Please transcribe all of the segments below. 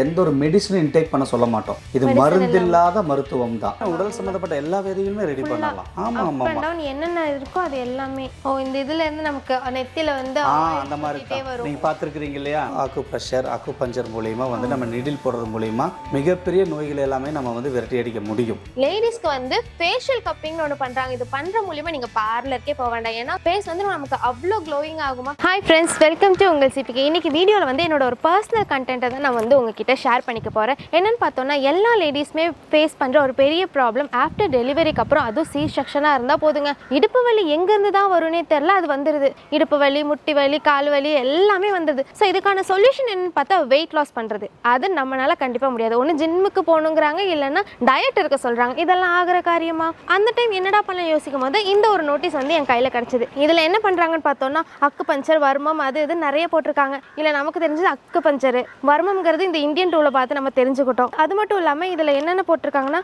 எந்த ஒரு மெடிசனும் இன்டேக் பண்ண சொல்ல மாட்டோம். இது மருந்தில்லாத மருத்துவம் தான். உடல் சம்பந்தப்பட்ட எல்லா வேதியுமே ரெடி பண்ணலாம். ஆமா ஆமா ஆமா. என்னென்ன இருக்கோ அது எல்லாமே இந்த இதுல இருந்து நமக்கு நெத்தில வந்து அந்த மாதிரி நீங்க பார்த்துருக்கீங்க இல்லையா? அக்குப்ரெஷர் அக்குபஞ்சர் மூலியமா வந்து நம்ம நீடில் போடுறது மூலியமா மிகப்பெரிய நோய்கள் எல்லாமே நம்ம வந்து விரட்டி அடிக்க முடியும். லேடிஸ்க்கு வந்து ஃபேஷியல் கப்பிங்னு ஒன்று பண்றாங்க. இது பண்ற மூலியமா நீங்க பார்லருக்கே போக வேண்டாம். ஏன்னா ஃபேஸ் வந்து நமக்கு அவ்வளோ க்ளோயிங் ஆகுமா. ஹாய் ஃப்ரெண்ட்ஸ், வெல்கம் டு உங்கள் சிபிகே. இன்னைக்கு வீடியோவில் வந்து என்னோட ஒரு பர்சனல் கண்டென்ட்டை தான் நான் வந்து உங்ககிட்ட ஷேர் பண்ணிக்க போகிறேன். என்னென்னு பார்த்தோன்னா, எல்லா லேடிஸுமே ஃபேஸ் பண்ணுற ஒரு பெரிய ப்ராப்ளம் ஆஃப்டர் டெலிவரிக்கு அப்புறம், அதுவும் சி செக்ஷனாக இருந்தால் போதுங்க, இடுப்பு வலி எங்கேருந்து தான் வரும்னே தெரில, அது வந்துடுது. இடுப்பு வலி, முட்டி வலி, கால் வலி எல்லாமே வந்துடுது. ஸோ இதுக்கான சொல்யூஷன் என்னென்னு பார்த்தா வெயிட் லாஸ் பண்ணுறது. அது நம்மளால் கண்டிப்பாக முடியாது. ஒன்று ஜிம்முக்கு போகணுங்கிறாங்க, இல்லைன்னா டயட் இருக்க சொல்கிறாங்க. இதெல்லாம் ஆகிற காரியமா? அந்த டைம் என்னடா பண்ண யோசிக்கும் போது இந்த ஒரு நோட்டீஸ் வந்து என் கையில் கிடச்சிது. இதில் என்ன பண்ணுறாங்கன்னு பார்த்தோன்னா, அக்கு பஞ்சர், வர்மம், அது இது நிறைய போட்டிருக்காங்க. இல்லை, நமக்கு தெரிஞ்சது அக்கு பஞ்சரு. வர்மம்ங்கிறது இந்த இந்தியன் டூலை பார்த்து நம்ம தெரிஞ்சுக்கிட்டோம். அது மட்டும் இல்லாமல் இதில் என்னென்ன போட்டிருக்காங்கன்னா,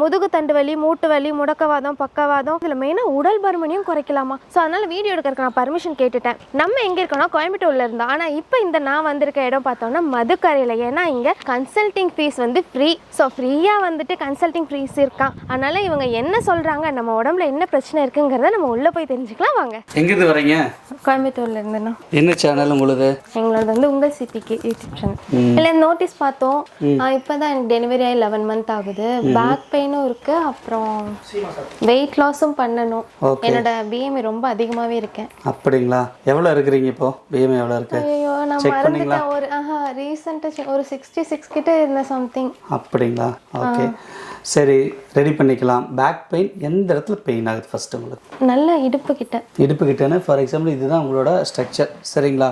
முதுகு தண்டு வலி, மூட்டு வலி, முடக்கவாதம், பக்கவாதம், இதில் மெயினாக உடல் பருமனையும் குறைக்கலாமா. ஸோ அதனால் வீடியோ எடுக்கிறதுக்கு நான் பர்மிஷன் கேட்டுட்டேன். நம்ம எங்கே இருக்கோம்னா கோயம்புத்தூரில் இருந்தோம். ஆனால் இப்போ இந்த நான் வந்திருக்க இடம் பார்த்தோம்னா மதுக்கரையில். ஏன்னா இங்கே கன்சல்டிங் ஃபீஸ் வந்து ஃப்ரீ. ஸோ ஃப்ரீயாக வந்துட்டு கன்சல்டிங் ஃபீஸ் இருக்கான். அதனால் இவங்க என்ன சொல்கிறாங்க, நம்ம உடம்புல என்ன பிரச்சனை இருக்குங்கிறத நம்ம உள்ளே போய் தெரிஞ்சுக்கலாம். வாங்க. எங்கேருந்து வரீங்க? கோயம்புத்தூர்ல இருந்துண்ணா. என்ன சேனல் உங்களுக்கு? எங்களோட வந்து உங்கள் சிபிகே யூடியூப் சேனல். இல்லை, நோட்டீஸ் பார்த்தோம். இப்போதான் எனக்கு டெலிவரி ஆகி 11 மந்த் ஆகுது. பேக் பெயினும் இருக்கு, அப்புறம் வெயிட் லாஸும் பண்ணணும். என்னோட பிஎம்ஐ ரொம்ப அதிகமாகவே இருக்கேன். அப்படிங்களா? எவ்வளோ இருக்கிறீங்க இப்போ? பிஎம்ஐ எவ்வளோ இருக்கு? ஐயோ, நான் மறந்துட்டேன். ஒரு ரீசெண்டாக ஒரு 66 கிட்ட இருந்த சம்திங். அப்படிங்களா? ஓகே, சரி, ரெடி பண்ணிக்கலாம். பேக் பெயின் எந்த இடத்துல பெயின் ஆகுது ஃபர்ஸ்ட் உங்களுக்கு? நல்ல இடுப்பு கிட்ட. இடுப்பு கிட்டன்னு ஃபார் எக்ஸாம்பிள் இதுதான் உங்களோட ஸ்ட்ரக்சர், சரிங்களா?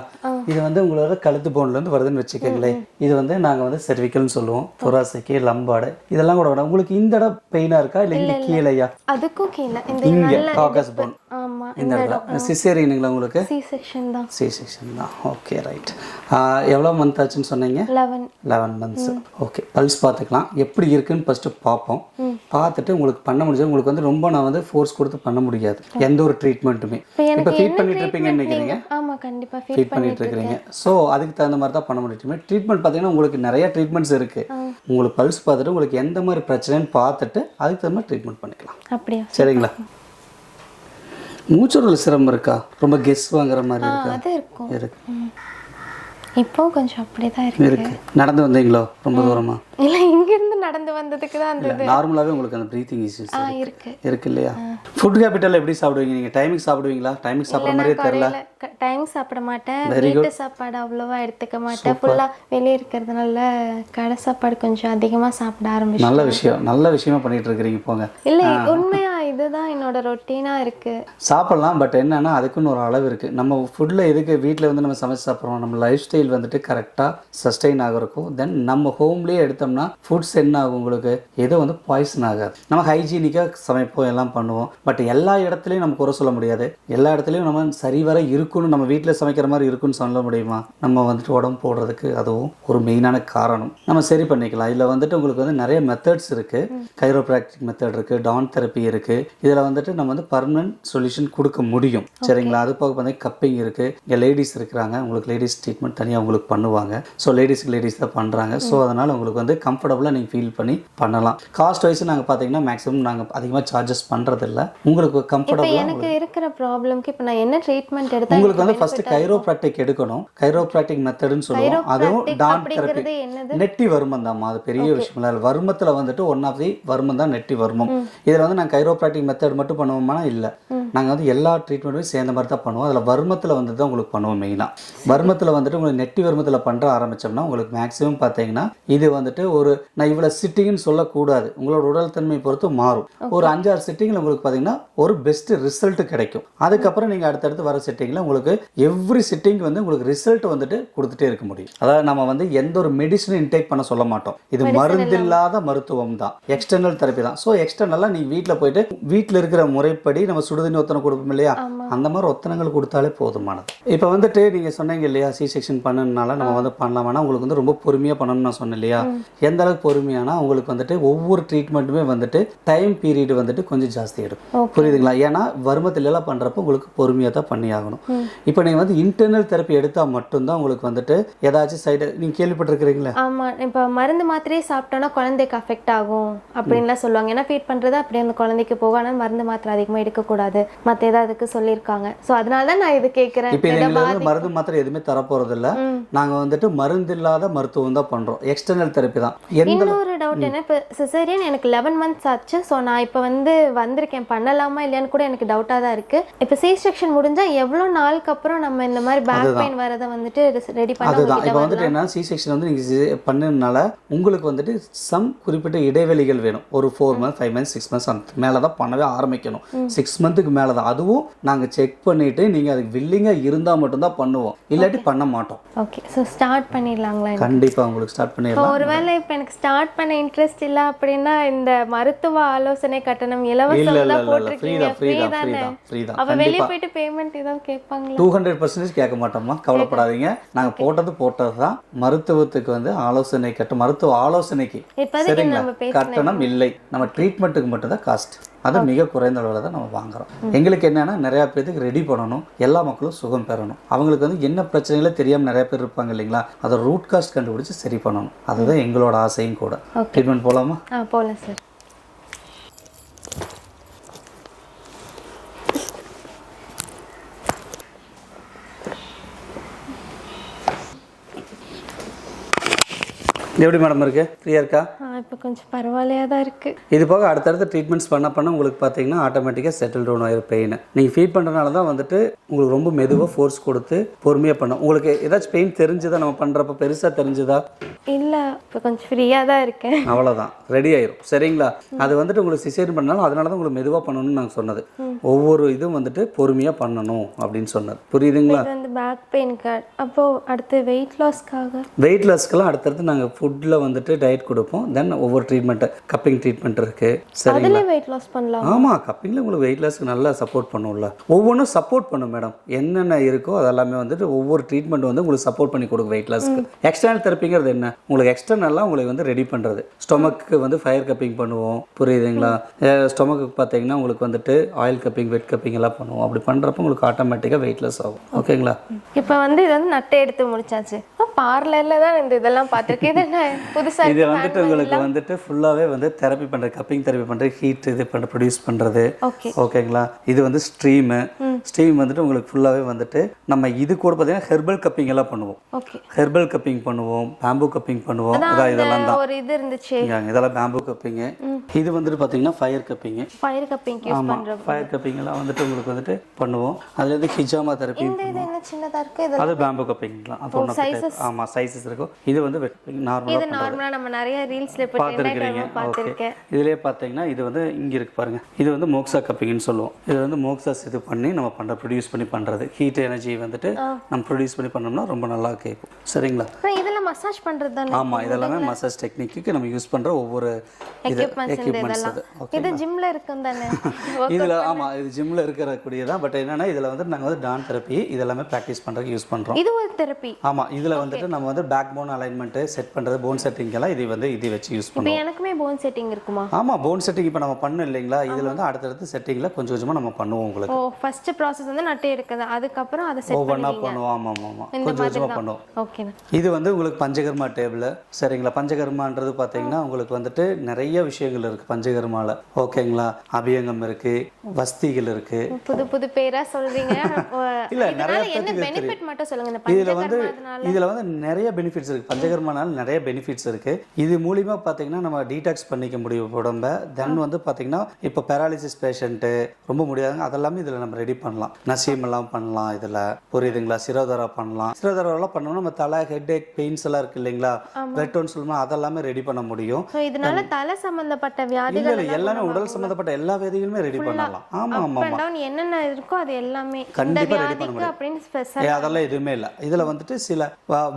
இது வந்து உங்களோட கழுத்து போன்லேருந்து வருதுன்னு வச்சுக்கோங்களேன். இது வந்து நாங்கள் வந்து செர்விக்கல்னு சொல்லுவோம், தொராசிக்கு, லம்பாடு, இதெல்லாம் கூட வரும். உங்களுக்கு இந்த இடம் பெயினாக இருக்கா இல்லை இங்கே கீழேயா? அதுக்கும் கீழே இங்கே காக்கஸ் போன். ஆமாம், இந்த இடத்துல சிசேரியனுங்களா உங்களுக்கு? சி செக்ஷன் தான். சி செக்ஷன் தான். Okay, right. எவ்வளோ மந்த் ஆச்சுன்னு சொன்னீங்க? 11 மந்த்ஸ். ஓகே, பல்ஸ் பார்த்துக்கலாம். எப்படி இருக்குன்னு ஃபஸ்ட்டு பார்ப்போம். பார்த்துட்டு உங்களுக்கு பண்ண முடிஞ்சது. உங்களுக்கு வந்து ரொம்ப நான் வந்து ஃபோர்ஸ் கொடுத்து பண்ண முடியாது எந்த ஒரு ட்ரீட்மெண்ட்டுமே. இப்போ ஃபீட் பண்ணிட்டு இருப்பீங்கன்னு நினைக்கிறீங்க? ஆமாம், கண்டிப்பாக ஃபீட் பண்ணிட்டு இருக்கிறீங்க. ஸோ அதுக்கு தகுந்த மாதிரி தான் பண்ண முடியும். ட்ரீட்மெண்ட் பார்த்தீங்கன்னா உங்களுக்கு நிறைய ட்ரீட்மெண்ட்ஸ் இருக்குது. உங்களுக்கு பல்ஸ் பார்த்துட்டு உங்களுக்கு எந்த மாதிரி பிரச்சனைன்னு பார்த்துட்டு அதுக்கு தகுந்த மாதிரி ட்ரீட்மெண்ட் பண்ணிக்கலாம். அப்படியா? சரிங்களா? மூச்சுடல் சிரமம் இருக்கா? ரொம்ப கெஸ் வாங்குற மாதிரி இருக்கா? அது இருக்கும். இருக்கு. இப்போ கொஞ்சம் அப்படிதான் இருக்கு. நடந்து வந்தீங்களோ ரொம்ப தூரமா? இல்ல, இங்க இருந்து நடந்து வந்ததுக்கு தான் அந்த நார்மலாவே உங்களுக்கு அந்த பிரீத்திங் இஷ்யூஸ் இருக்கு இல்லையா? ஃபுட் ஹேபிட்டல் எப்படி சாப்பிடுவீங்க நீங்க? டைமிங் சாப்பிடுவீங்களா? டைமிங் சாப்பிடுற மாதிரியே தெரியல. டைம் சாப்பிட மாட்டேன். வீட்டு சாப்பாடு அவ்வளவா எடுத்துக்க மாட்டேன். ஃபுல்லா வெளியே இருக்கிறதுனால கடை சாப்பாடு கொஞ்சம் அதிகமா சாப்பிட ஆரம்பிச்சேன். நல்ல விஷயமா பண்ணிட்டு இருக்கீங்க. போங்க. இல்ல, உண்மையா இதுதான் என்னோட ரொட்டீனா இருக்கு. சாப்பிடலாம், பட் என்னன்னா அதுக்குன்னு ஒரு அளவு இருக்கு. நம்ம ஃபுட்ல எதுக்கு வீட்டில் வந்து நம்ம சமைச்சு சாப்பிட்றோம்? நம்ம லைஃப் ஸ்டைல் வந்துட்டு கரெக்டாக சஸ்டெயின் ஆகிறக்கும். தென் நம்ம ஹோம்லேயே எடுத்தோம்னா ஃபுட்ஸ் என்ன ஆகும் உங்களுக்கு? ஏதோ வந்து பாய்சன் ஆகாது. நம்ம ஹைஜீனிக்காக சமைப்போம், எல்லாம் பண்ணுவோம். பட் எல்லா இடத்துலையும் நம்ம குறை சொல்ல முடியாது. எல்லா இடத்துலையும் நம்ம சரிவர இருக்குன்னு, நம்ம வீட்டில் சமைக்கிற மாதிரி இருக்குன்னு சொல்ல முடியுமா? நம்ம வந்துட்டு உடம்பு போடுறதுக்கு அதுவும் ஒரு மெயினான காரணம். நம்ம சரி பண்ணிக்கலாம். இதில் வந்துட்டு உங்களுக்கு வந்து நிறைய மெத்தட்ஸ் இருக்குது. கைரோப்ராக்டிக் மெத்தட் இருக்குது, டான் தெரப்பி இருக்குது. இதில் வந்துட்டு நம்ம வந்து பர்மனன்ட் சொல்யூஷன் கொடுக்க முடியும். சரிங்களா? அது போக பார்த்தீங்கன்னா கப்பிங் இருக்குது. இங்கே லேடிஸ் இருக்கிறாங்க, உங்களுக்கு லேடிஸ் ட்ரீட்மெண்ட் தனியாக உங்களுக்கு பண்ணுவாங்க. ஸோ லேடிஸ்க்கு லேடிஸ் தான் பண்ணுறாங்க. ஸோ அதனால் உங்களுக்கு வந்து கம்ஃபர்டபுளாக நீங்கள் ஃபீல் பண்ணி பண்ணலாம். காஸ்ட் வைஸ் நாங்கள் பார்த்தீங்கன்னா மேக்ஸிமம் நாங்கள் அதிகமாக சார்ஜஸ் பண்ணுறதில்ல. உங்களுக்கு கம்ஃபர்டபுளாக எனக்கு இருக்கிற ப்ராப்ளம்க்கு இப்போ நான் என்ன ட்ரீட்மெண்ட் எடுத்தா உங்களுக்கு வந்து ஃபர்ஸ்ட் கைரோப்ராக்டிக் எடுக்கணும். கைரோப்ராக்டிக் மெத்தட்னு சொல்லுவோம். அதுவும் டான் தெரப்பி. நெட்டி வருமம் தான், அது பெரிய விஷயம் இல்லை. வருமத்தில் வந்துட்டு ஒன் ஆஃப் தி வருமம் தான் நெட்டி வருமம். இதில் வந்து நாங்கள் கைரோப்ராக்டிக் மெத்தட் மட்டும் பண்ணுவோமா? இல்லை, நாங்கள் வந்து எல்லா ட்ரீட்மெண்ட்டுமே சேர்ந்த மாதிரி தான் பண்ணுவோம். அதில் வருமத்தில் வந்து தான் உங்களுக்கு பண்ணுவோம். மெயினாக வருமத்தில் வந்துட்டு உங்களுக்கு நெட்டி வருமத்தில் பண்ணுற ஆரம்பித்தோம்னா உங்களுக்கு மேக்ஸிமம் பார்த்தீங்கன்னா இது வந்துட்டு ஒரு நான் இவ்வளோ சிட்டிங்னு சொல்லக்கூடாது, உங்களோட உடல் தன்மை பொறுத்து மாறும். ஒரு 5-6 சிட்டிங்கில் உங்களுக்கு பார்த்தீங்கன்னா ஒரு பெஸ்ட் ரிசல்ட் கிடைக்கும். அதுக்கப்புறம் நீங்கள் அடுத்தடுத்து வர சிட்டிங்கில் உங்களுக்கு எவ்ரி சிட்டிங் வந்து உங்களுக்கு ரிசல்ட் வந்துட்டு கொடுத்துட்டே இருக்க முடியும். அதாவது நம்ம வந்து எந்த ஒரு மெடிசனும் இன்டேக் பண்ண சொல்ல மாட்டோம். இது மருந்தில்லாத மருத்துவம் தான், எக்ஸ்டர்னல் தெரப்பி தான். ஸோ எக்ஸ்டர்னலாக நீங்கள் வீட்டில் போயிட்டு வீட்டில் இருக்கிற முறைப்படி நம்ம சுடுதண்ணி ஒத்தனை கொடுப்போம் இல்லையா, அந்த மாதிரி ஒத்தனைகள் கொடுத்தாலே போதுமானது. இப்போ வந்துட்டு நீங்கள் சொன்னீங்க இல்லையா சி செக்ஷன் பண்ணனால நம்ம வந்து பண்ணலாம்னா உங்களுக்கு வந்து ரொம்ப பொறுமையாக பண்ணணும்னு நான் சொன்னேன் இல்லையா. எந்த அளவுக்கு பொறுமையானா உங்களுக்கு வந்துட்டு ஒவ்வொரு ட்ரீட்மெண்ட்டுமே வந்துட்டு டைம் பீரியட் வந்துட்டு கொஞ்சம் ஜாஸ்தி எடுக்கும். புரியுதுங்களா? ஏன்னா வருமத்திலலாம் பண்ணுறப்போ உங்களுக்கு பொறுமையாக தான் பண்ணி ஆகணும். இப்போ நீங்கள் வந்து இன்டர்னல் தெரப்பி எடுத்தால் மட்டும்தான் உங்களுக்கு வந்துட்டு ஏதாச்சும் சைடு நீங்கள் கேள்விப்பட்டிருக்கிறீங்களா? ஆமாம், இப்போ மருந்து மாத்திரையே சாப்பிட்டோன்னா குழந்தைக்கு அஃபெக்ட் ஆகும் அப்படின்லாம் சொல்லுவாங்க. ஏன்னா ஃபீட் பண்ணுறது அப்படியே அந்த குழந்தைக்கு போகும். ஆனால் மருந்து மாத்திரை அதிகமாக எடுக்கக்கூடாது மற்ற ஏதாவதுக்கு சொல்லியிருக்காங்க. ஸோ அதனால தான் நான் இது கேட்குறேன். இப்போ எங்களுக்கு மருந்து மாத்திரை எதுவுமே தரப்போகிறது இல்லை. நாங்கள் வந்துட்டு மருந்து இல்லாத மருத்துவம் தான் பண்ணுறோம். எக்ஸ்டர்னல் தெரப்பி தான். இன்னொரு டவுட் என்ன, இப்போ சிசேரியன் எனக்கு 11 months ஆச்சு. ஸோ நான் இப்போ வந்து வந்திருக்கேன், பண்ணலாமா இல்லையான்னு கூட எனக்கு டவுட்டாக தான் இருக்குது. இப்போ சி செக்ஷன் முடிஞ்சால் எவ்வளோ நாளுக்கு அப்புறம் நம்ம இந்த மாதிரி பேக் பெயின் வரதை வந்துட்டு ரெடி பண்ண? அதுதான் இப்போ வந்துட்டு என்ன, சி செக்ஷன் வந்து நீங்கள் பண்ணதுனால உங்களுக்கு வந்துட்டு சம் குறிப்பிட்ட இடைவெளிகள் வேணும். ஒரு 4 months 5 months 6 months அந்த மேலே தான் பண்ணவே ஆரம்பிக்கணும். 6 monthsக்கு மேலே தான். அதுவும் நாங்கள் செக் பண்ணிவிட்டு நீங்கள் அதுக்கு வில்லிங்காக இருந்தால் மட்டும்தான் பண்ணுவோம், இல்லாட்டி பண்ண மாட்டோம். ஓகே, ஸோ ஸ்டார்ட் பண்ணிடலாங்களா? கண்டிப்பாக உங்களுக்கு ஸ்டார்ட் பண்ணிடலாம். ஒருவேளை இப்போ எனக்கு ஸ்டார்ட் பண்ண இன்ட்ரெஸ்ட் இல்லை அப்படின்னா இந்த மருத்துவ ஆலோசனை கட்டணம் இலவசம் தான் போட்டிருக்கீங்க. ஃப்ரீ தானே? அப்போ வெளியே போயிட்டு பேமெண்ட் ஏதாவது கேட்பாங்களா? 200% கேட்க மாட்டோமா, கவலைப்படாதீங்க. நாங்கள் போட்டது தான். மருத்துவத்துக்கு வந்து ஆலோசனை மருத்துவ ஆலோசனைக்கு கட்டணம் இல்லை. நம்ம ட்ரீட்மெண்ட்டுக்கு மட்டும் தான் காஸ்ட். அது மிக குறைந்த அளவில் தான் நம்ம வாங்குறோம். எங்களுக்கு என்னன்னா நிறையா பேருக்கு ரெடி பண்ணணும், எல்லா மக்களும் சுகம் பெறணும். அவங்களுக்கு வந்து என்ன பிரச்சனைகளே தெரியாமல் நிறைய பேர் இருப்பாங்க இல்லைங்களா, அதை ரூட் காஸ்ட் கண்டுபிடிச்சி சரி பண்ணணும். அதுதான் எங்களோட ஆசையும் கூட. ட்ரீட்மெண்ட் போகலாமா? போகலாம் சார். எப்படி மேடம் இருக்கு? ஃப்ரீயாக இருக்கா? இப்போ கொஞ்சம் பரவாயில்லையா தான் இருக்குது. இது போக அடுத்தடுத்த ட்ரீட்மெண்ட்ஸ் பண்ண உங்களுக்கு பார்த்தீங்கன்னா ஆட்டோமேட்டிக்காக செட்டில் டவுன் ஆகிரும் பெயின். நீங்கள் ஃபீல் பண்ணுறதுனால தான் வந்துட்டு உங்களுக்கு ரொம்ப மெதுவாக ஃபோர்ஸ் கொடுத்து பொறுமையாக பண்ணும். உங்களுக்கு ஏதாச்சும் பெயின் தெரிஞ்சுதா நம்ம பண்ணுறப்ப? பெருசாக தெரிஞ்சுதா? இல்லை, இப்போ கொஞ்சம் ஃப்ரீயாக தான் இருக்கேன். அவ்வளோதான், ரெடி ஆயிரும். சரிங்களா? அது வந்துட்டு உங்களுக்கு சிசேரியன் பண்ணாலும் அதனால தான் உங்களுக்கு மெதுவாக பண்ணணும்னு நாங்கள் சொன்னது. ஒவ்வொரு இதுவும் வந்துட்டு பொறுமையாக பண்ணணும் அப்படின்னு சொன்னது. புரியுதுங்களா? வந்து பேக் பெயினுக்கு. அப்போது அடுத்து வெயிட் லாஸ்க்காக? வெயிட் லாஸ்க்கெல்லாம் அடுத்தடுத்து நாங்கள் ஃபுட்டில் வந்துட்டு டயட் கொடுப்போம். தென் ஒவ்வொரு ட்ரீட்மெண்ட்டு, கப்பிங் ட்ரீட்மெண்ட் இருக்குது. சரிங்களா? வெயிட் லாஸ் பண்ணலாம். ஆமாம், கப்பிங்கில் உங்களுக்கு வெயிட் லாஸ்க்கு நல்லா சப்போர்ட் பண்ணும்ல. ஒவ்வொன்றும் சப்போர்ட் பண்ணும் மேடம். என்னென்ன இருக்கோ அதெல்லாமே வந்துட்டு ஒவ்வொரு ட்ரீட்மெண்ட் வந்து உங்களுக்கு சப்போர்ட் பண்ணி கொடுக்கும் வெயிட் லாஸ்க்கு. எக்ஸ்டர்னல் தெரப்பிங்கிறது என்ன, உங்களுக்கு எக்ஸ்டர்னலாக உங்களுக்கு வந்து ரெடி பண்ணுறது. ஸ்டொமக்கு வந்து ஃபயர் கப்பிங் பண்ணுவோம். புரியுதுங்களா? ஸ்டொமக்கு பார்த்தீங்கன்னா உங்களுக்கு வந்துட்டு ஆயில் கப்பிங், வெட் கப்பிங் எல்லாம் பண்ணுவோம். அப்படி பண்ணுறப்ப உங்களுக்கு ஆட்டோமேட்டிக்காக வெயிட் லாஸ் ஆகும். ஓகேங்களா? இப்போ வந்து இது வந்து நட்டை எடுத்து முடிச்சாச்சு. பார்லரில் தான் இந்த இதெல்லாம் பார்த்துருக்கேன். இது என்ன புதுசாக? இது வந்துட்டு உங்களுக்கு வந்துட்டு ஃபுல்லாகவே வந்து தெரப்பி பண்ணுறது, கப்பிங் தெரப்பி பண்ணுறது, ஹீட் இது பண்ண ப்ரொடியூஸ் பண்ணுறது. ஓகேங்களா? இது வந்து ஸ்ட்ரீம் வந்துட்டு உங்களுக்கு ஃபுல்லாகவே வந்துட்டு நம்ம இது கூட பார்த்தீங்கன்னா ஹெர்பல் கப்பிங் எல்லாம் பண்ணுவோம். ஹெர்பல் கப்பிங் பண்ணுவோம், பேம்பு கப்பிங் பண்ணுவோம். இதெல்லாம் தான் ஒரு இது இருந்துச்சு. இதெல்லாம் பேம்பு கப்பிங். இது வந்துட்டு பார்த்தீங்கன்னா ஃபயர் கப்பிங். ஆமாம், ஃபயர் கப்பிங் எல்லாம் வந்துட்டு உங்களுக்கு வந்துட்டு பண்ணுவோம். அதுல இருந்து ஹிஜாமா தெரப்பி. அது பேம்பு கப்பிங்லாம். அது ஒன்று. ஆமாம், சைஸஸ் இருக்கும். இது வந்து நார்மலா நம்ம நிறைய ரீல்ஸ்ல பார்த்திருக்கேன். இதுலயே பார்த்தீங்கன்னா இது வந்து இங்க இருக்கு பாருங்க. இது வந்து மோக்ஸா கப்பிங்னு சொல்லுவோம். இது வந்து மோக்ஸாஸ் இது பண்ணி நம்ம ப்ரொடியூஸ் பண்ணி பண்றது. ஹீட் எனர்ஜி வந்துட்டு நம்ம ப்ரொடியூஸ் பண்ணி பண்ணோம்னா ரொம்ப நல்லா கேட்கும். சரிங்களா? இதெல்லாம் மசாஜ் பண்றது தானே? ஆமா, இதெல்லாமே மசாஜ் டெக்னிக்கு நம்ம யூஸ் பண்ற ஒவ்வொரு எக்யூப்மெண்ட்ஸ். இது ஜிம்ல இருக்கும் தானே? இதுல ஆமா, இது ஜிம்ல இருக்கக்கூடியதான். பட் என்னன்னா இதுல வந்து நாங்க வந்து டான் தெரப்பி இதெல்லாமே பிராக்டிஸ் பண்றதுக்கு யூஸ் பண்றோம். இது ஒரு தெரப்பி. ஆமா, இதுல வந்துட்டு நம்ம வந்து பேக் போன் அலைன்மெண்ட் செட் பண்றது, போன் செட்டிங் எல்லாம் இது வச்சு யூஸ் பண்ணுவோம். இப்போ எனக்குமே போன் செட்டிங் இருக்குமா? ஆமா, போன் செட்டிங் இப்போ நம்ம பண்ணோம் இல்லைங்களா, இதுல வந்து அடுத்தடுத்து செட்டிங்ல கொஞ்சம் கொஞ்சமா நம்ம பண்ணுவோம் உங்களுக்கு. ஃபர்ஸ்ட் process வந்து நட்டை எடுக்கிறது, அதுக்கு அப்புறம் அதை செட் பண்ணுவீங்க. பண்ணுவோம். ஆமா கொஞ்சம் கொஞ்சமா பண்ணுவோம். ஓகே. இது வந்து உங்களுக்கு பஞ்சகர்மா டேபிள். சரிங்களா? பஞ்சகர்மான்றது பாத்தீங்கன்னா உங்களுக்கு வந்துட்டு நிறைய விஷயங்கள் இருக்கு பஞ்சகர்மால. ஓகேங்களா? அபியங்கம் இருக்கு, வஸ்திகள் இருக்கு. புது பேரா சொல்றீங்க. இல்ல, நிறைய என்ன பெனிஃபிட் மட்டும் சொல்லுங்க. இந்த பஞ்சகர்மானால இதுல வந்து நிறைய பெனிஃபிட்ஸ் இருக்கு. பஞ்சகர்மானால நிறைய பெனிஃபிட்ஸ் இருக்கு. இது மூலியமா பாத்தீங்கன்னா நம்ம டீடாக்ஸ் பண்ணிக்க முடியும் உடம்ப. தென் வந்து பாத்தீங்கன்னா இப்போ பேராலிசிஸ் பேஷண்ட் ரொம்ப முடியாதுங்க, அதெல்லாமே இதுல நம்ம ரெடி பண்ணலாம். நசீம் எல்லாம் பண்ணலாம் இதுல. புரியுதுங்களா? சிரோதரா பண்ணலாம். சிரோதராலாம் பண்ணோம்னா நம்ம தலை ஹெட் ஏக் பெயின்ஸ் எல்லாம் இருக்கு இல்லைங்களா, பிளட் டோன் சொல்லுமா, அதெல்லாமே ரெடி பண்ண முடியும். இதனால தலை சம்பந்தப்பட்ட வியாதிகள் எல்லாமே உடல் சம்பந்தப்பட்ட எல்லா வியாதிகளுமே ரெடி பண்ணலாம். ஆமாம் அண்ட் டவுன் என்னென்ன இருக்கோ அது எல்லாமே இந்த கண்டிப்பாக ரெடி பண்ண வியாதிக்கு முடியும். அப்படின்னு ஸ்பெஷல் அதெல்லாம் எதுவுமே இல்லை. இதில் வந்துட்டு சில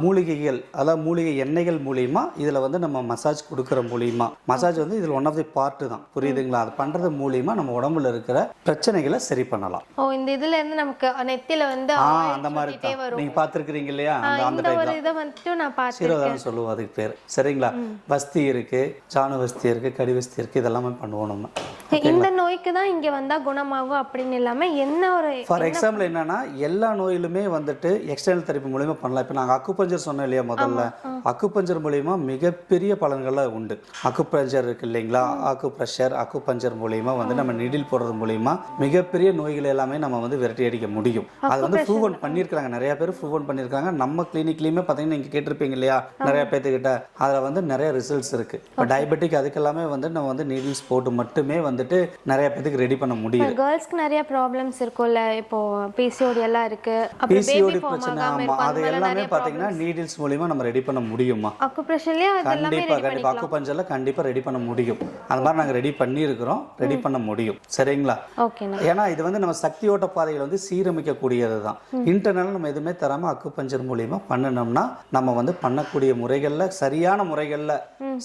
மூலிகைகள், அதாவது மூலிகை எண்ணெய்கள் மூலியமா இதில் வந்து நம்ம மசாஜ் கொடுக்குற மூலியமா, மசாஜ் வந்து இதில் ஒன் ஆஃப் தி பார்ட்டு தான், புரியுதுங்களா? அது பண்ணுறது மூலியமா நம்ம உடம்புல இருக்கிற பிரச்சனைகளை சரி பண்ணலாம். இந்த இதுல இருந்து நமக்கு நெத்தியில வந்து அந்த மாதிரி தான் நீங்கள் பார்த்துருக்கிறீங்க இல்லையா? அந்த இந்த டைப் ஒரு தான் இதை வந்துட்டு நான் பார்த்தேன். சீரகம் சொல்லுவோம் அதுக்கு பேர், சரிங்களா? வஸ்தி இருக்குது, சாணு வஸ்தி இருக்குது, கடிவஸ்தி இருக்குது, இதெல்லாமே பண்ணுவோம் நம்ம. இந்த நோய்க்கு தான் இங்க வந்தா குணமாகும் அப்படின்னு இல்லாம என்ன ஒரு ஃபார் எக்ஸாம்பிள் என்னன்னா, எல்லா நோயிலுமே வந்துட்டு எக்ஸ்டர்னல் தெரப்பி மூலியமா பண்ணலாம். இப்போ நாங்கள் அக்குபஞ்சர் சொன்னோம் இல்லையா முதல்ல, அக்குபஞ்சர் மூலியமா மிகப்பெரிய பலன்கள்லாம் உண்டு. அக்குபஞ்சர் இருக்கு இல்லைங்களா, அக்குப்ரெஷர், அக்குபஞ்சர் மூலியமா வந்து நம்ம நிடில் போடுறது மூலியமா மிகப்பெரிய நோய்கள் எல்லாமே நம்ம வந்து விரட்டி அடிக்க முடியும். அது வந்து ப்ரூவ் அவுட் பண்ணியிருக்காங்க, நிறைய பேர் ப்ரூவ் அவுட் பண்ணியிருக்காங்க. நம்ம கிளினிக்லையுமே பார்த்தீங்கன்னா நீங்கள் கேட்டிருப்பீங்க இல்லையா, நிறைய பேர்த்துக்கிட்ட அதில் வந்து நிறைய ரிசல்ட்ஸ் இருக்கு. இப்போ டயபெட்டிக் அதுக்கெல்லாமே வந்து நம்ம வந்து நீடில்ஸ் போட்டு மட்டுமே வந்துட்டு நிறைய பேருக்கு ரெடி பண்ண முடியும். கேர்ள்ஸ்க்கு நிறைய ப்ராப்ளம்ஸ் இருக்கும்ல, இப்போ பிசிஓடி எல்லாம் இருக்கு, பிசிஓடி பிரச்சனை, அது எல்லாமே பார்த்தீங்கன்னா நீடில்ஸ் மூலியமா நம்ம ரெடி பண்ண முடியுமா? அக்குப்ரெஷர்லயே கண்டிப்பா அக்குபஞ்சர்ல கண்டிப்பா ரெடி பண்ண முடியும். அந்த மாதிரி நாங்க ரெடி பண்ணி இருக்கிறோம், ரெடி பண்ண முடியும், சரிங்களா? ஏன்னா இது வந்து நம்ம சக்தி ஓட்ட பாதைகளை வந்து சீரமைக்க கூடியது தான். இன்டர்னல் நம்ம எதுவுமே தராம அக்குபஞ்சர் மூலியமா பண்ணணும்னா நம்ம வந்து பண்ணக்கூடிய முறைகள்ல சரியான முறைகள்ல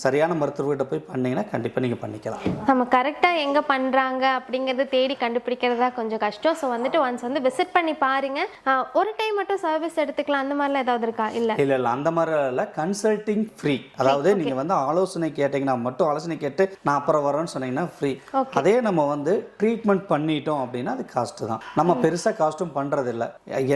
சரியான மருத்துவர்கிட்ட போய் பண்ணீங்கன்னா கண்டிப்பா நீங்க பண்ணிக்கலாம். நம்ம கரெக்டா எங்க பண்றாங்க அப்படிங்கறத தேடி கண்டுபிடிக்கிறதா கொஞ்சம் கஷ்டம். ஸோ வந்துட்டு ஒன்ஸ் வந்து விசிட் பண்ணி பாருங்க. ஒரு டைம் மட்டும் சர்வீஸ் எடுத்துக்கலாம், அந்த மாதிரிலாம் ஏதாவது இருக்கா? இல்ல அந்த மாதிரி இல்ல, கன்சல்டிங் ஃப்ரீ. அதாவது நீங்க வந்து ஆலோசனை கேட்டீங்கன்னா மட்டும், ஆலோசனை கேட்டு நான் அப்புறம் வரேன்னு சொன்னீங்கன்னா ஃப்ரீ. அதே நம்ம வந்து ட்ரீட்மெண்ட் பண்ணிட்டோம் அப்படின்னா அது காஸ்ட் தான். நம்ம பெருசா காஸ்ட்டும் பண்றது இல்ல,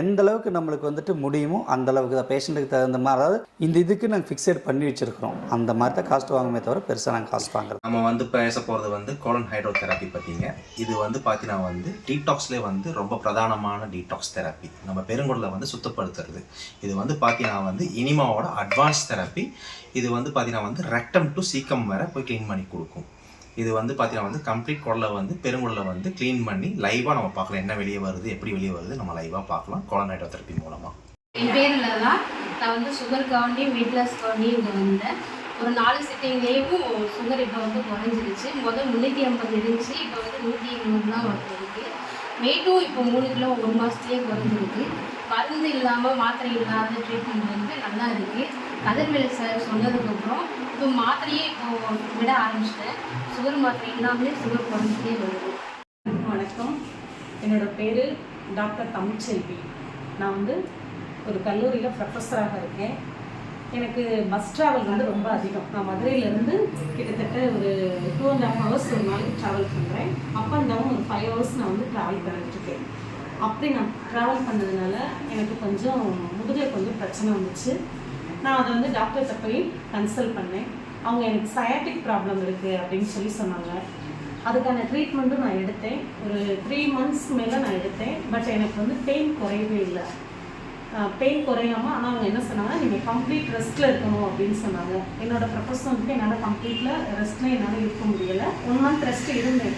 எந்த அளவுக்கு நம்மளுக்கு வந்துட்டு முடியுமோ அந்த அளவுக்கு தான், பேஷண்ட்டுக்கு தகுந்த மாதிரி. அதாவது இந்த இதுக்கு நாங்கள் ஃபிக்ஸட் பண்ணி வச்சிருக்கிறோம், அந்த மாதிரி தான் காஸ்ட் வாங்குமே தவிர பெருசா நாங்கள் காஸ்ட் வாங்குறது. நம்ம வந்து பேச போகிறது வந்து கோலன் ஹைட்ரோதெரப்பி பற்றிங்க. இது வந்து பார்த்தீங்கன்னா வந்து டீடாக்ஸ்லேயே வந்து ரொம்ப பிரதானமான டீடாக்ஸ் தெரப்பி. நம்ம பெருங்குடலை வந்து சுத்தப்படுத்துறது. இது வந்து பார்த்தீங்கன்னா வந்து இனிமாவோட அட்வான்ஸ் தெரப்பி. இது வந்து பார்த்தீங்கன்னா வந்து ரெக்டம் டு சீக்கம் வரை போய் க்ளீன் பண்ணி கொடுக்கும். இது வந்து பார்த்தீங்கன்னா வந்து கம்ப்ளீட் குடலை வந்து பெருங்குடலை வந்து க்ளீன் பண்ணி லைவாக நம்ம பார்க்கலாம், என்ன வெளியே வருது, எப்படி வெளியே வருது, நம்ம லைவாக பார்க்கலாம் கோலன் ஹைட்ரோதெரப்பி மூலமாக. என் பேர் லதா. நான் வந்து சுகருக்காண்டி வெயிட் லாஸ்க்காண்டி இங்கே வந்தேன். ஒரு 4 சிட்டிங்லேயும் சுகர் இப்போ வந்து குறைஞ்சிருச்சு. முதல் 350 இருந்துச்சு, இப்போ வந்து 120 தான் வந்துருக்கு. வெயிட்டும் இப்போ 3 கிலோ 1 மாதத்துலேயே குறைஞ்சிருக்கு. மருந்து இல்லாமல் மாத்திரை இல்லாத ட்ரீட்மெண்ட் வந்து நல்லா இருக்குது. கதிர்வேலு சார் சொன்னதுக்கப்புறம் இப்போ மாத்திரையே இப்போ விட ஆரம்பிச்சிட்டேன். சுகர் மாத்திரை இல்லாமலே சுகர் குறைஞ்சிட்டே வருது. வணக்கம், என்னோடய பேர் டாக்டர் தமிழ்ச்செல்வி. நான் வந்து ஒரு கல்லூரியில் ப்ரொஃபஸராக இருக்கேன். எனக்கு பஸ் ட்ராவல் வந்து ரொம்ப அதிகம். நான் மதுரையிலேருந்து கிட்டத்தட்ட ஒரு 2.5 hours ஒரு நாளைக்கு ட்ராவல் பண்ணுறேன். அப் அண்ட் டவுன் ஒரு 5 hours நான் வந்து ட்ராவல் பண்ணிட்டுருக்கேன். அப்படி நான் ட்ராவல் பண்ணதுனால எனக்கு கொஞ்சம் முதுகில் கொஞ்சம் பிரச்சனை வந்துச்சு. நான் அதை வந்து டாக்டர்கிட்ட போய் கன்சல்ட் பண்ணேன். அவங்க எனக்கு சயாட்டிக் ப்ராப்ளம் இருக்குது அப்படின்னு சொன்னாங்க. அதுக்கான ட்ரீட்மெண்ட்டும் நான் எடுத்தேன். ஒரு 3 months மேலே நான் எடுத்தேன். பட் எனக்கு வந்து பெயின் குறையவே இல்லை. பெயின் குறையாமல், ஆனால் அவங்க என்ன சொன்னாங்க, நீங்கள் கம்ப்ளீட் ரெஸ்ட்டில் இருக்கணும் அப்படின்னு சொன்னாங்க. என்னோடய ப்ரொஃபஸர் வந்துட்டு என்னால் கம்ப்ளீட்டில் ரெஸ்ட்டில் என்னால் இருக்க முடியலை. 1 month ரெஸ்ட் இருந்தேன்.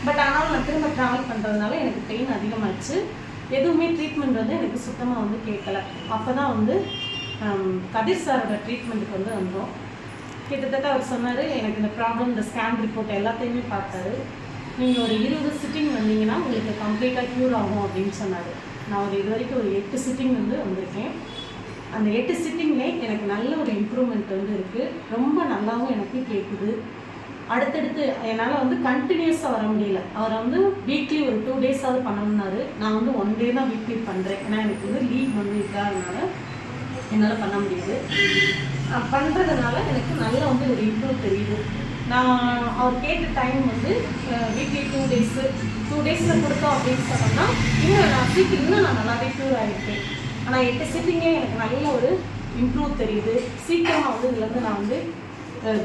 பட் ஆனாலும் நான் திரும்ப ட்ராவல் பண்ணுறதுனால எனக்கு பெயின் அதிகமாகிடுச்சு. எதுவுமே ட்ரீட்மெண்ட் வந்து எனக்கு சுத்தமாக வந்து கேட்கலை. அப்போ தான் வந்து கதிர் சாரோட ட்ரீட்மெண்ட்டுக்கு வந்து வந்தோம். கிட்டத்தட்ட அவர் சொன்னார், எனக்கு இந்த ப்ராப்ளம், இந்த ஸ்கேன் ரிப்போர்ட் எல்லாத்தையுமே பார்த்தாரு. நீங்கள் ஒரு 20 சிட்டிங் வந்தீங்கன்னா உங்களுக்கு கம்ப்ளீட்டாக க்யூர் ஆகும் அப்படின்னு சொன்னார். நான் ஒரு இது வரைக்கும் ஒரு 8 சிட்டிங் வந்து வந்திருக்கேன். அந்த 8 சிட்டிங்லேயே எனக்கு நல்ல ஒரு இம்ப்ரூவ்மெண்ட் வந்து இருக்குது. ரொம்ப நல்லாவும் எனக்கு கேட்குது. அடுத்தடுத்து என்னால் வந்து கண்டினியூஸாக வர முடியல. அவரை வந்து வீக்லி ஒரு 2 days பண்ணணுன்னாரு. நான் வந்து 1 day தான் வீக்லி பண்ணுறேன். ஏன்னா எனக்கு வந்து லீவ் 1 week அதனால என்னால் பண்ண முடியுது. பண்ணுறதுனால எனக்கு நல்லா வந்து ஒரு இம்ப்ரூவ் தெரியுது. நான் அவர் கேட்ட டைம் வந்து வீக்லி 2 days 2 daysல கொடுத்தோம் அப்படின்னு சொன்னோம்னா இன்னும் நான் நல்லாவே க்யூர் ஆகிருக்கேன். ஆனால் 8 சிட்டிங்கே எனக்கு நல்ல ஒரு இம்ப்ரூவ் தெரியுது. சீக்கிரமாக வந்து இதுலேருந்து நான் வந்து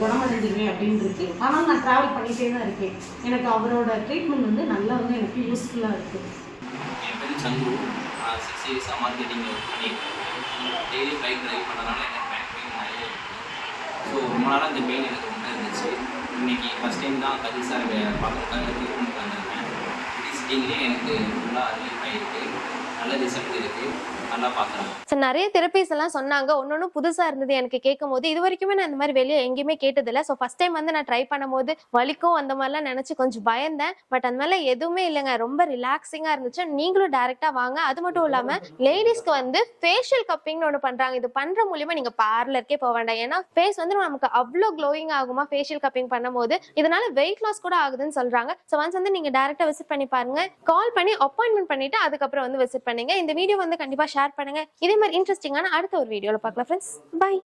குணமடைஞ்சிருவேன் அப்படின்னு இருக்கு. ஆனால் நான் ட்ராவல் பண்ணிகிட்டே தான் இருக்கேன். எனக்கு அவரோட ட்ரீட்மெண்ட் வந்து நல்லா வந்து எனக்கு யூஸ்ஃபுல்லாக இருக்குது. என் பேர் சந்துரு. 6 years மார்க்கெட்டிங் பண்ணியிருக்கேன். டெய்லி பைக் ட்ரைவ் பண்ணனால எனக்கு பேக் பெயின் நிறைய இருக்குது. ஸோ ரொம்ப நாளாக இந்த பெயின் எனக்கு ரொம்ப இருந்துச்சு. இன்றைக்கி ஃபஸ்ட் டைம் தான் கதிர் சார் பார்க்குறதுக்காக ட்ரீட்மெண்ட் வந்திருக்கேன். சிட்டிங்லேயே எனக்கு ஃபுல்லாக ரிலீஃப் ஆகிருக்கு. நல்ல ரிசல்ட் இருக்குது. நல்லா பார்க்குறாங்க. ஸோ நிறைய தெரப்பீஸ் எல்லாம் சொன்னாங்க, ஒன்னொன்னு புதுசா இருந்தது எனக்கு கேட்கும் போது. இது வரைக்குமே நான் இந்த மாதிரி வெளியே எங்கேயுமே கேட்டதில்லை. ஸோ ஃபர்ஸ்ட் டைம் வந்து நான் ட்ரை பண்ணும்போது வலிக்கும் அந்த மாதிரிலாம் நினைச்சு கொஞ்சம் பயந்தேன். பட் அந்த மாதிரிலாம் எதுவுமே இல்லைங்க, ரொம்ப ரிலாக்ஸிங்கா இருந்துச்சு. நீங்களும் டைரக்டா வாங்க. அது மட்டும் இல்லாம லேடிஸ்க்கு வந்து ஃபேஷியல் கப்பிங்னு ஒன்று பண்றாங்க. இது பண்ற மூலியமா நீங்க பார்லருக்கே போக வேண்டாம். ஏன்னா ஃபேஸ் வந்து நமக்கு அவ்வளோ க்ளோயிங் ஆகுமா ஃபேஷியல் கப்பிங் பண்ணும்போது. இதனால வெயிட் லாஸ் கூட ஆகுதுன்னு சொல்றாங்க. ஸோ ஒன்ஸ் வந்து நீங்க டைரக்டா விசிட் பண்ணி பாருங்க. கால் பண்ணி அப்பாயின்மெண்ட் பண்ணிட்டு அதுக்கப்புறம் வந்து விசிட் பண்ணுங்க. இந்த வீடியோ வந்து கண்டிப்பா ஷேர் பண்ணுங்க. இதே மாதிரி இன்ட்ரெஸ்டிங்கான அடுத்த ஒரு வீடியோல பார்க்கலாம் ஃப்ரெண்ட்ஸ். பை.